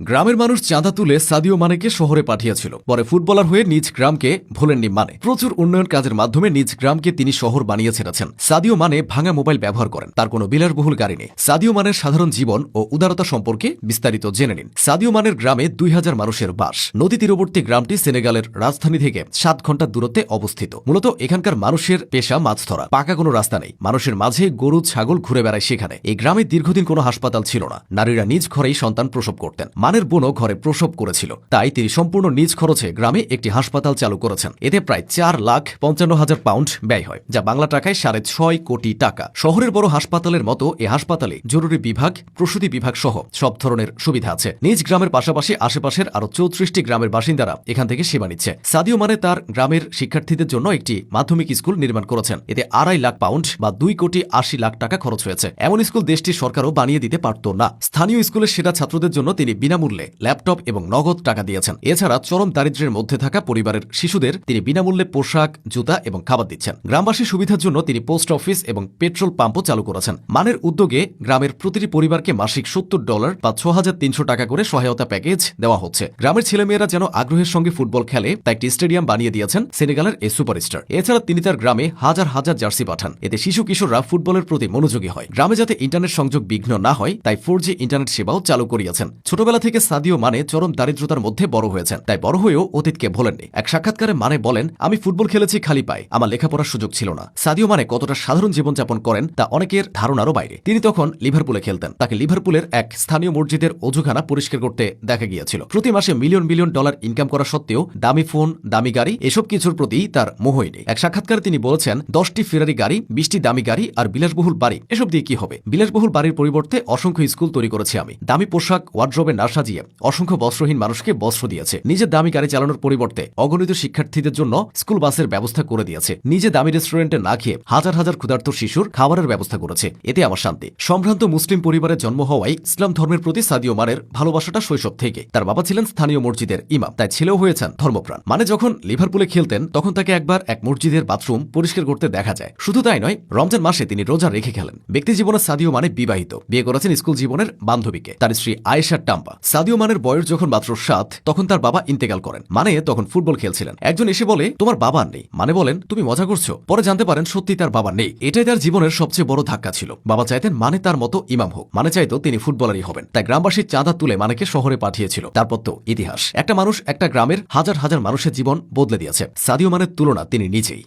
গ্রামের মানুষ চাঁদা তুলে সাদিও মানেকে শহরে পাঠিয়েছিল। পরে ফুটবলার হয়ে নিজ গ্রামকে ভোলেননি মানে। প্রচুর উন্নয়ন কাজের মাধ্যমে নিজ গ্রামকে তিনি শহর বানিয়ে ছেড়েছেন। সাদিও মানে ভাঙা মোবাইল ব্যবহার করেন, তার কোনো বিলাসবহুল গাড়ি নেই। সাদিও মানের সাধারণ জীবন ও উদারতা সম্পর্কে বিস্তারিত জেনে নিন। সাদিও মানের গ্রামে 2000 মানুষের বাস। নদী তীরবর্তী গ্রামটি সেনেগালের রাজধানী থেকে 7 ঘন্টার দূরত্বে অবস্থিত। মূলত এখানকার মানুষের পেশা মাছ ধরা। পাকা কোনো রাস্তা নেই, মানুষের মাঝে গরু ছাগল ঘুরে বেড়ায় সেখানে। এই গ্রামে দীর্ঘদিন কোনো হাসপাতাল ছিল না, নারীরা নিজ ঘরেই সন্তান প্রসব করতেন। মানের বোনও ঘরে প্রসব করেছিল, তাই তিনি সম্পূর্ণ নিজ খরচে গ্রামে একটি হাসপাতাল চালু করেছেন। এতে প্রায় 4,55,000 পাউন্ড ব্যয় হয়, যা বাংলা টাকায় 6.5 কোটি টাকা। শহরের বড় হাসপাতালের মতো এ হাসপাতালে জরুরি বিভাগ, প্রসূতি বিভাগ সহ সব ধরনের সুবিধা আছে। নিজ গ্রামের পাশাপাশি আশেপাশের আরো 34টি গ্রামের বাসিন্দারা এখান থেকে সেবা নিচ্ছে। সাদিও মানে তার গ্রামের শিক্ষার্থীদের জন্য একটি মাধ্যমিক স্কুল নির্মাণ করেছেন। এতে 2.5 লাখ পাউন্ড বা 2,80,00,000 টাকা খরচ হয়েছে। এমন স্কুল দেশটির সরকারও বানিয়ে দিতে পারত না। স্থানীয় স্কুলের সেরা ছাত্রদের জন্য তিনি বিনামূল্যে ল্যাপটপ এবং নগদ টাকা দিয়েছেন। এছাড়া চরম দারিদ্র্যের মধ্যে থাকা পরিবারের শিশুদের তিনি বিনামূল্যে পোশাক, জুতা এবং খাবার দিচ্ছেন। গ্রামবাসীর সুবিধার জন্য তিনি পোস্ট অফিস এবং পেট্রোল পাম্পও চালু করেছেন। মানের উদ্যোগে গ্রামের প্রতিটি পরিবারকে মাসিক $70 বা 6,300 টাকা করে সহায়তা প্যাকেজ দেওয়া হচ্ছে। গ্রামের ছেলেমেয়েরা যেন আগ্রহের সঙ্গে ফুটবল খেলে, তা একটি স্টেডিয়াম বানিয়ে দিয়েছেন সেনেগালের এই সুপারস্টার। এছাড়া তিনি তার গ্রামে হাজার হাজার জার্সি পাঠান। এতে শিশু কিশোররা ফুটবলের প্রতি মনোযোগী হয়। গ্রামে যাতে ইন্টারনেট সংযোগ বিঘ্ন না হয়, তাই 4G ইন্টারনেট সেবাও চালু করিয়েছেন। ছোটবেলা থেকে সাদিও মানে চরম দারিদ্রতার মধ্যে বড় হয়েছেন, তাই বড় হয়েও অতীতকে ভোলেননি। এক সাক্ষাৎকারে মানে বলেন, আমি ফুটবল খেলেছি খালি পায়ে, আমার লেখাপড়ার সুযোগ ছিল না। সাদিও মানে কতটা সাধারণ জীবনযাপন করেন তা অনেকের ধারণারও বাইরে। তিনি তখন লিভারপুলে খেলতেন। তাকে লিভারপুলের এক স্থানীয় মসজিদের অজুখানা পরিষ্কার করতে দেখা গিয়েছিল। প্রতি মাসে মিলিয়ন মিলিয়ন ডলার ইনকাম করা সত্ত্বেও দামি ফোন, দামি গাড়ি এসব কিছুর প্রতি তার মোহই নেই। এক সাক্ষাৎকারে তিনি বলেছেন, 10টি ফেরারি গাড়ি, 20টি দামি গাড়ি আর বিলাসবহুল বাড়ি, এসব দিয়ে কি হবে? বিলাসবহুল বাড়ির পরিবর্তে অসংখ্য স্কুল তৈরি করেছি আমি। দামি পোশাক ওয়ার্ড্রোবে না সাজিয়ে অসংখ্য বস্ত্রহীন মানুষকে বস্ত্র দিয়েছে। নিজের দামি গাড়ি চালানোর পরিবর্তে অগণিত শিক্ষার্থীদের জন্য স্কুল বাসের ব্যবস্থা করে দিয়েছে। নিজে দামি রেস্টুরেন্টে না খেয়ে হাজার হাজার ক্ষুধার্ত শিশুর খাবারের ব্যবস্থা করেছে। এতে আমার শান্তি। সম্ভ্রান্ত মুসলিম পরিবারে জন্ম হওয়ায় ইসলাম ধর্মের প্রতি সাদিও মানের ভালোবাসাটা শৈশব থেকে। তার বাবা ছিলেন স্থানীয় মসজিদের ইমাম, তাই ছেলেও হয়েছেন ধর্মপ্রাণ। মানে যখন লিভারপুলে খেলতেন তখন তাকে একবার এক মসজিদের বাথরুম পরিষ্কার করতে দেখা যায়। শুধু তাই নয়, রমজান মাসে তিনি রোজা রেখে খেলেন। ব্যক্তি জীবনে সাদিও মানে বিবাহিত, বিয়ে করেছেন স্কুল জীবনের বান্ধবীকে, তার স্ত্রী আয়েশা টাম্পা। সাদিও মানের বয়স যখন মাত্র 7, তখন তার বাবা ইন্তেকাল করেন। মানে তখন ফুটবল খেলছিলেন। একজন এসে বলে, তোমার বাবা নেই। মানে বলেন, তুমি মজা করছো? পরে জানতে পারেন সত্যি তার বাবা নেই। এটাই তার জীবনের সবচেয়ে বড় ধাক্কা ছিল। বাবা চাইতেন মানে তার মতো ইমাম হোক, মানে চাইতো তিনি ফুটবলারই হবেন। তাই গ্রামবাসী চাঁদা তুলে মানেকে শহরে পাঠিয়েছিল। তারপর তো ইতিহাস। একটা মানুষ একটা গ্রামের হাজার হাজার মানুষের জীবন বদলে দিয়েছে। সাদিও মানের তুলনা তিনি নিজেই।